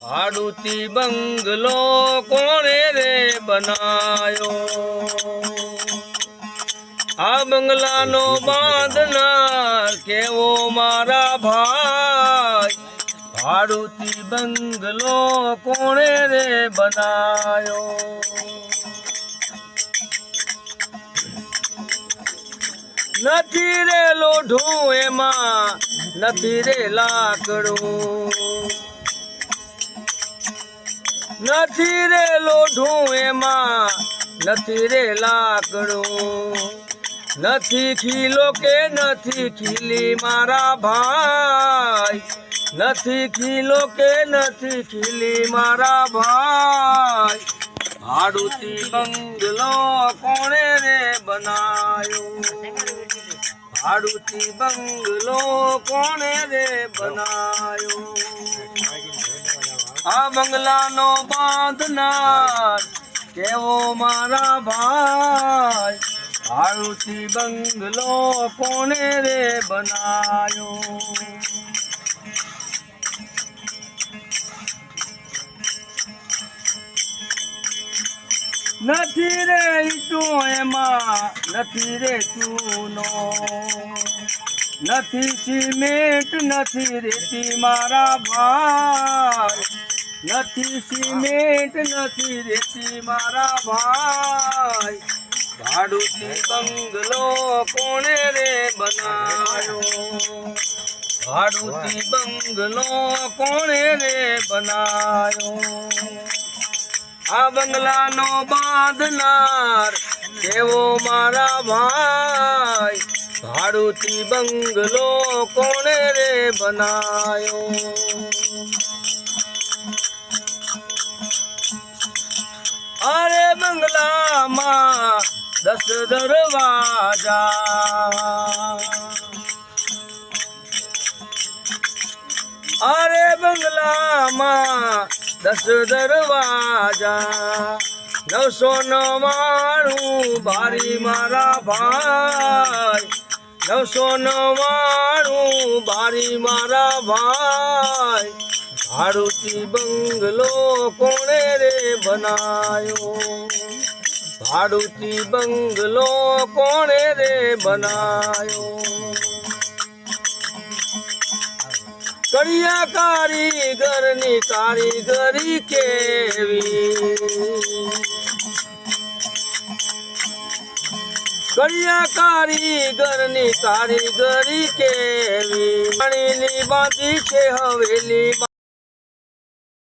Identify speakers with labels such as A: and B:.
A: ભાડુતી બંગલો કોણે રે બનાયો? આ બંગલાનો બાંધનાર કેવો મારા ભાઈ? ભાડુતી બંગલો કોણે રે બનાયો? નથી રે લોઢું એમાં, નથી રે લાકડું, નથી રે લોઢું એમાં, નથી રે લાકડું, નથી ખીલો કે નથી ખીલી મારા ભાઈ, નથી ખીલો કે નથી ખીલી મારા ભાઈ. ભાડુતી બંગલો કોણે રે બનાયો? ભાડુતી બંગલો કોણે રે બનાયો? આ બંગલાનો બાંધનાર કેવો મારા ભાઈ? ભાડુતી બંગલો કોણે રે બનાયો? નથી રે ઈટું એમાં, નથી રે ચૂનો, નથી સિમેન્ટ, નથી રેતી મારા ભાઈ, નથી સિમેન્ટ, નથી રેતી મારા ભાઈ. ભાડુતી બંગલો કોણે રે બનાયો? ભાડુતી બંગલો કોણે રે બનાયો? આ બંગલાનો બાંધનાર કેવો મારા ભાઈ? ભાડુતી બંગલો કોણે રે બનાયો? અરે બંગલામાં 10 દરવાજા, અરે બંગલામાં 10 દરવાજા, 999 બારી મારા ભાઈ, 999 બારી મારા ભાઈ. ભાડુતી બંગલો કોણે રે બનાયો? ભાડુતી બંગલો કોણે રે બનાયો? કડિયા કારીગરની કારીગરી કેવી, કડિયા કારીગરની કારીગરી કેવી. પાણીની બાંધી છે હવેલી.